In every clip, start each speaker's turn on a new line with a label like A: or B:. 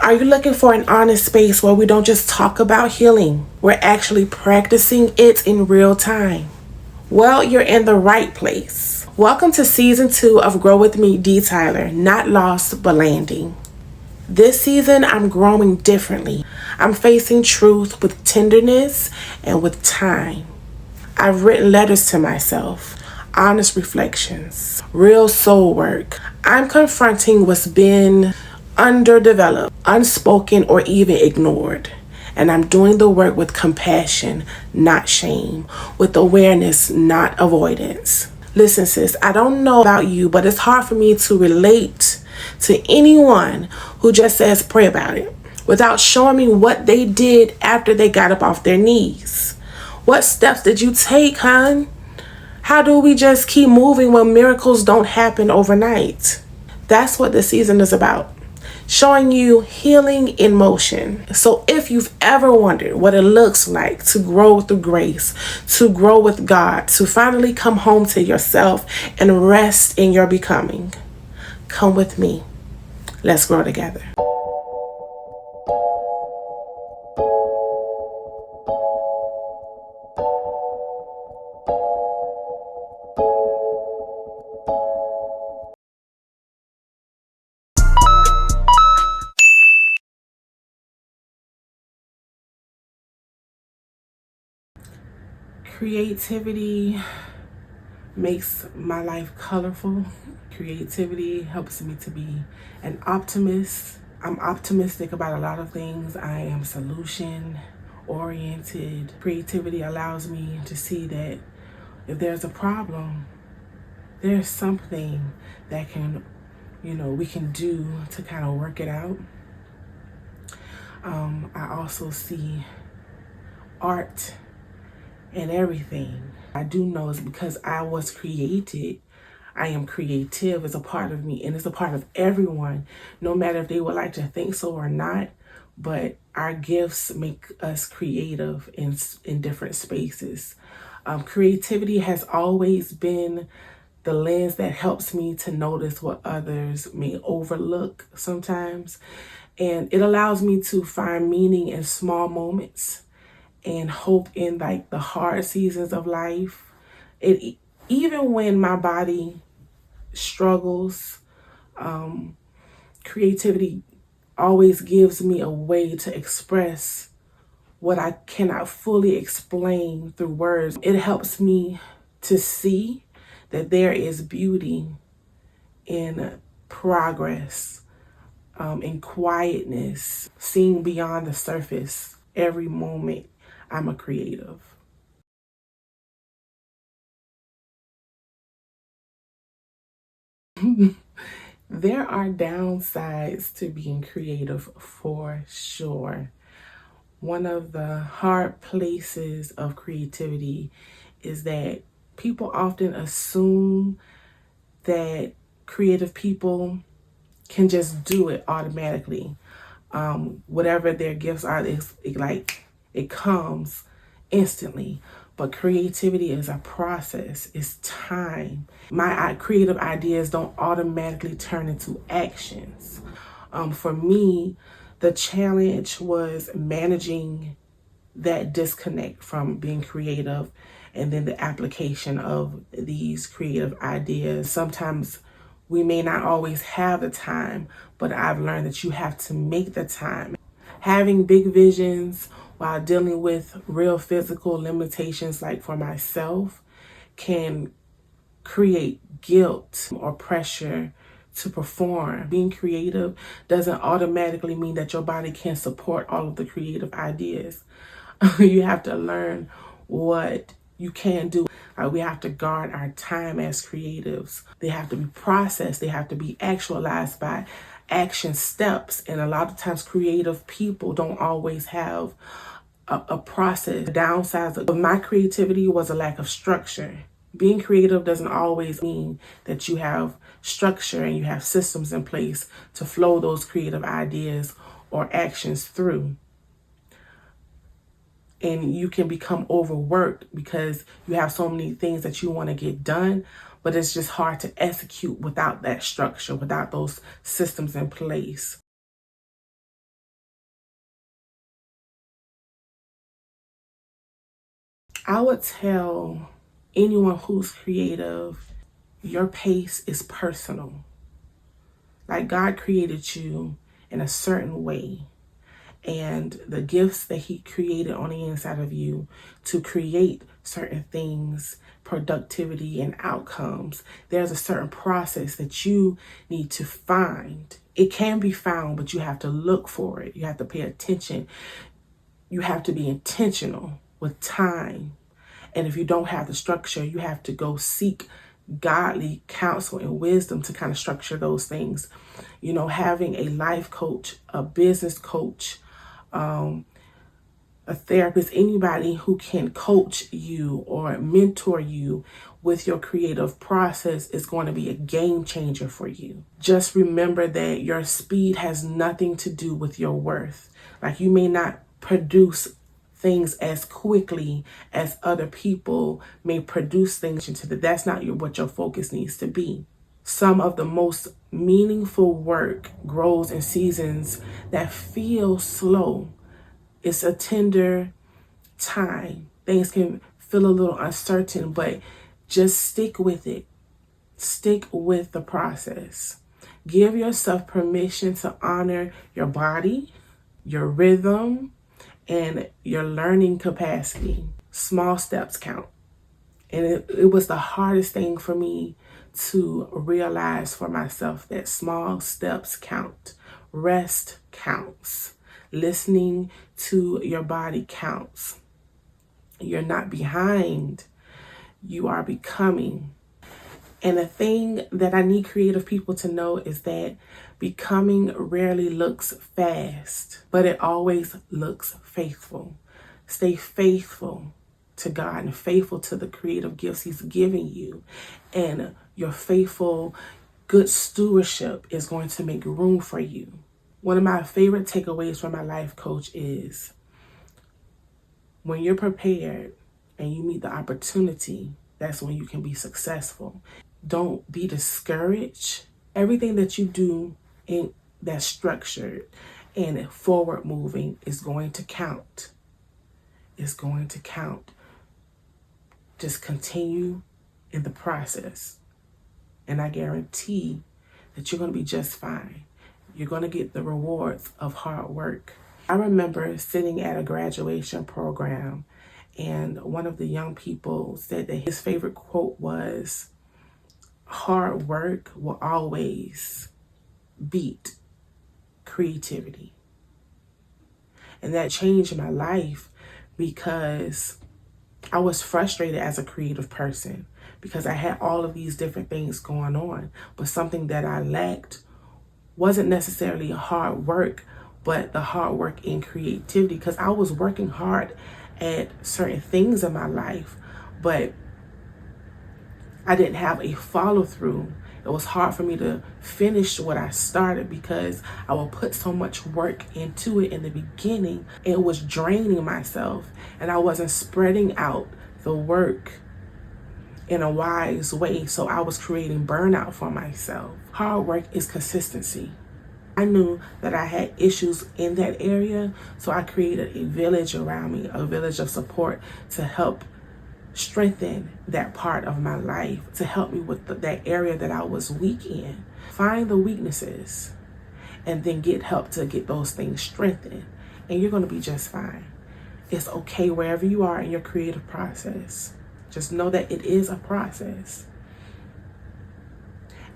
A: Are you looking for an honest space where we don't just talk about healing? We're actually practicing it in real time. Well, you're in the right place. Welcome to season 2 of Grow With Me, D.Tyler, not lost but landing. This season, I'm growing differently. I'm facing truth with tenderness and with time. I've written letters to myself, honest reflections, real soul work. I'm confronting what's been underdeveloped, unspoken, or even ignored. And I'm doing the work with compassion, not shame, with awareness, not avoidance. Listen, sis, I don't know about you, but it's hard for me to relate to anyone who just says pray about it without showing me what they did after they got up off their knees. What steps did you take, hon? How do we just keep moving when miracles don't happen overnight? That's what this season is about. Showing you healing in motion. So if you've ever wondered what it looks like to grow through grace, to grow with God, to finally come home to yourself and rest in your becoming, come with me. Let's grow together. Creativity makes my life colorful. Creativity helps me to be an optimist. I'm optimistic about a lot of things. I am solution oriented. Creativity allows me to see that if there's a problem, there's something that we can do to kind of work it out. I also see art in everything. I do know it's because I was created. I am creative. It's a part of me and it's a part of everyone, no matter if they would like to think so or not. But our gifts make us creative in different spaces. Creativity has always been the lens that helps me to notice what others may overlook sometimes. And it allows me to find meaning in small moments and hope in like the hard seasons of life. Even when my body struggles, creativity always gives me a way to express what I cannot fully explain through words. It helps me to see that there is beauty in progress, in quietness, seeing beyond the surface. Every moment I'm a creative. There are downsides to being creative for sure. One of the hard places of creativity is that people often assume that creative people can just do it automatically. Whatever their gifts are, it comes instantly. But creativity is a process, it's time. My creative ideas don't automatically turn into actions. For me, the challenge was managing that disconnect from being creative and then the application of these creative ideas. Sometimes we may not always have the time, but I've learned that you have to make the time. Having big visions while dealing with real physical limitations, like for myself, can create guilt or pressure to perform. Being creative doesn't automatically mean that your body can support all of the creative ideas. You have to learn what you can do. We have to guard our time as creatives. They have to be processed. They have to be actualized by action steps. And a lot of times creative people don't always have a process. The downsides of my creativity was a lack of structure. Being creative doesn't always mean that you have structure and you have systems in place to flow those creative ideas or actions through. And you can become overworked because you have so many things that you want to get done, but it's just hard to execute without that structure, without those systems in place. I would tell anyone who's creative, your pace is personal. Like, God created you in a certain way, and the gifts that He created on the inside of you to create certain things, productivity and outcomes, there's a certain process that you need to find. It can be found, but you have to look for it. You have to pay attention. You have to be intentional with time. And if you don't have the structure, you have to go seek godly counsel and wisdom to kind of structure those things. You know, having a life coach, a business coach, a therapist, anybody who can coach you or mentor you with your creative process is going to be a game changer for you. Just remember that your speed has nothing to do with your worth. Like, you may not produce things as quickly as other people may produce things into that. That's not what your focus needs to be. Some of the most meaningful work grows in seasons that feel slow. It's a tender time. Things can feel a little uncertain, but just stick with it. Stick with the process. Give yourself permission to honor your body, your rhythm, and your learning capacity. Small steps count. And it was the hardest thing for me to realize for myself, that small steps count. Rest counts. Listening to your body counts. You're not behind. You are becoming. And the thing that I need creative people to know is that becoming rarely looks fast, but it always looks faithful. Stay faithful to God and faithful to the creative gifts He's giving you. And your faithful, good stewardship is going to make room for you. One of my favorite takeaways from my life coach is, when you're prepared and you meet the opportunity, that's when you can be successful. Don't be discouraged. Everything that you do that's structured and forward moving is going to count. It's going to count. Just continue in the process. And I guarantee that you're going to be just fine. You're going to get the rewards of hard work. I remember sitting at a graduation program, and one of the young people said that his favorite quote was, "Hard work will always beat creativity." And that changed my life, because I was frustrated as a creative person because I had all of these different things going on, but something that I lacked wasn't necessarily hard work, but the hard work in creativity, because I was working hard at certain things in my life, but I didn't have a follow through. It was hard for me to finish what I started because I would put so much work into it in the beginning. It was draining myself, and I wasn't spreading out the work in a wise way. So I was creating burnout for myself. Hard work is consistency. I knew that I had issues in that area, so I created a village around me, a village of support to help strengthen that part of my life, to help me with that area that I was weak in. Find the weaknesses and then get help to get those things strengthened, and you're going to be just fine. It's okay wherever you are in your creative process. Just know that it is a process.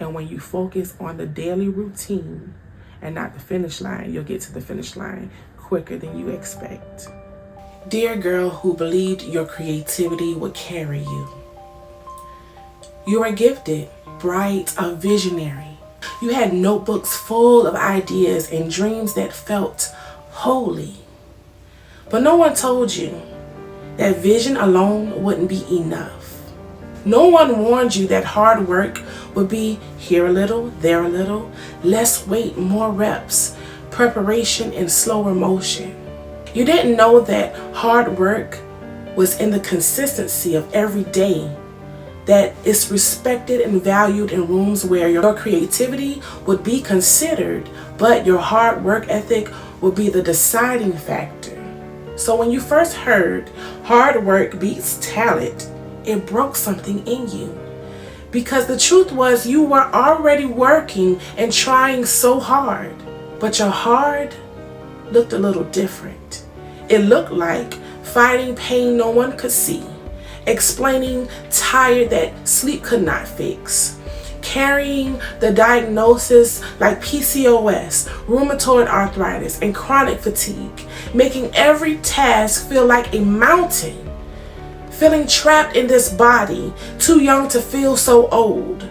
A: And when you focus on the daily routine and not the finish line, you'll get to the finish line quicker than you expect. Dear girl who believed your creativity would carry you. You are gifted, bright, a visionary. You had notebooks full of ideas and dreams that felt holy. But no one told you that vision alone wouldn't be enough. No one warned you that hard work would be here a little, there a little, less weight, more reps, preparation and slower motion. You didn't know that hard work was in the consistency of every day, that it's respected and valued in rooms where your creativity would be considered, but your hard work ethic would be the deciding factor. So when you first heard hard work beats talent, it broke something in you. Because the truth was you were already working and trying so hard. But your hard looked a little different. It looked like fighting pain no one could see, explaining tired that sleep could not fix, carrying the diagnosis like PCOS, rheumatoid arthritis, and chronic fatigue, making every task feel like a mountain, feeling trapped in this body, too young to feel so old.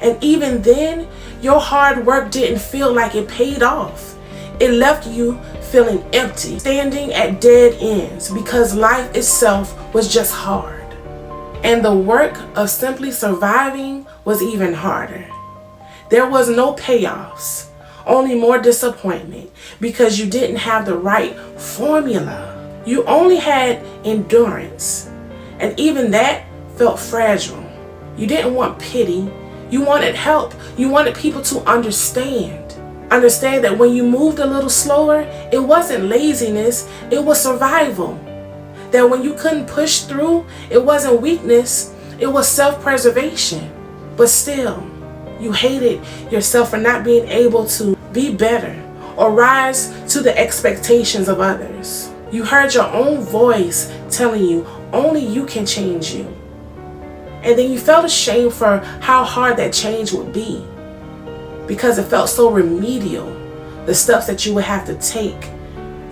A: And even then, your hard work didn't feel like it paid off. It left you feeling empty, standing at dead ends because life itself was just hard. And the work of simply surviving was even harder. There was no payoffs, only more disappointment because you didn't have the right formula. You only had endurance, and even that felt fragile. You didn't want pity. You wanted help. You wanted people to understand. Understand that when you moved a little slower, it wasn't laziness, it was survival. That when you couldn't push through, it wasn't weakness, it was self-preservation. But still, you hated yourself for not being able to be better or rise to the expectations of others. You heard your own voice telling you only you can change you. And then you felt ashamed for how hard that change would be, because it felt so remedial, the steps that you would have to take.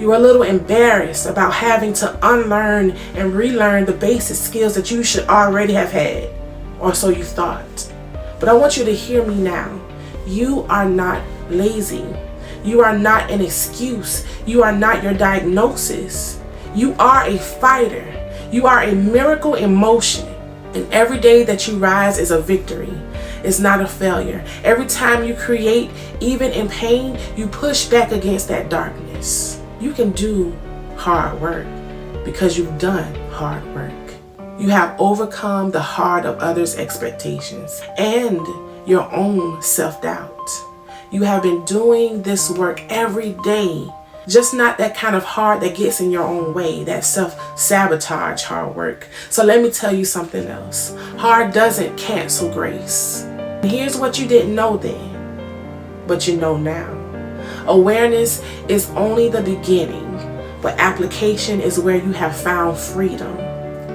A: You were a little embarrassed about having to unlearn and relearn the basic skills that you should already have had, or so you thought. But I want you to hear me now. You are not lazy. You are not an excuse. You are not your diagnosis. You are a fighter. You are a miracle in motion. And every day that you rise is a victory. It's not a failure. Every time you create, even in pain, you push back against that darkness. You can do hard work because you've done hard work. You have overcome the hard of others' expectations and your own self-doubt. You have been doing this work every day, just not that kind of hard that gets in your own way, that self-sabotage hard work. So let me tell you something else. Hard doesn't cancel grace. Here's what you didn't know then, but you know now. Awareness is only the beginning, but application is where you have found freedom.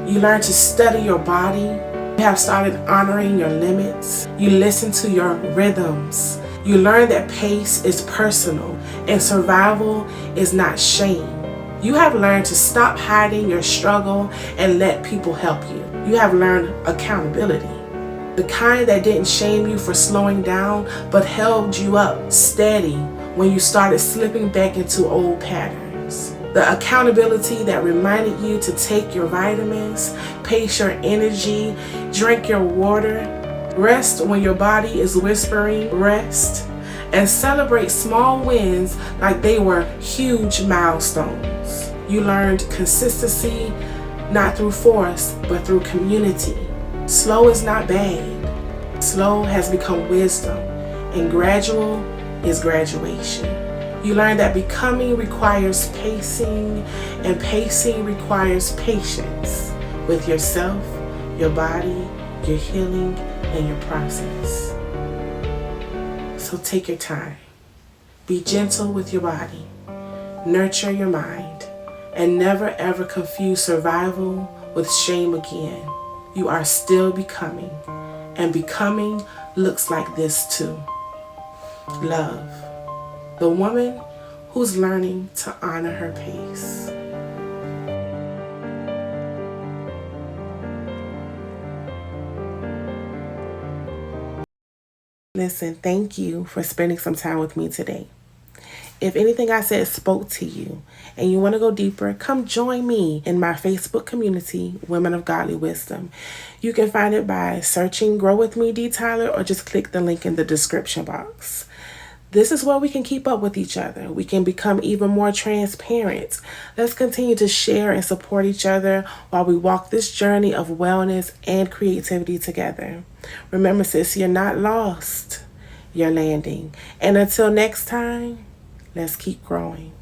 A: You learn to study your body. You have started honoring your limits. You listen to your rhythms. You learn that pace is personal and survival is not shame. You have learned to stop hiding your struggle and let people help you. You have learned accountability. The kind that didn't shame you for slowing down, but held you up steady when you started slipping back into old patterns. The accountability that reminded you to take your vitamins, pace your energy, drink your water, rest when your body is whispering rest, and celebrate small wins like they were huge milestones. You learned consistency not through force, but through community. Slow is not bad. Slow has become wisdom, and gradual is graduation. You learn that becoming requires pacing, and pacing requires patience with yourself, your body, your healing, and your process. So take your time. Be gentle with your body. Nurture your mind, and never ever confuse survival with shame again. You are still becoming, and becoming looks like this too. Love, the woman who's learning to honor her pace. Listen, thank you for spending some time with me today. If anything I said spoke to you and you want to go deeper, come join me in my Facebook community, Women of Godly Wisdom. You can find it by searching Grow With Me, D.Tyler, or just click the link in the description box. This is where we can keep up with each other. We can become even more transparent. Let's continue to share and support each other while we walk this journey of wellness and creativity together. Remember, sis, you're not lost. You're landing. And until next time, let's keep growing.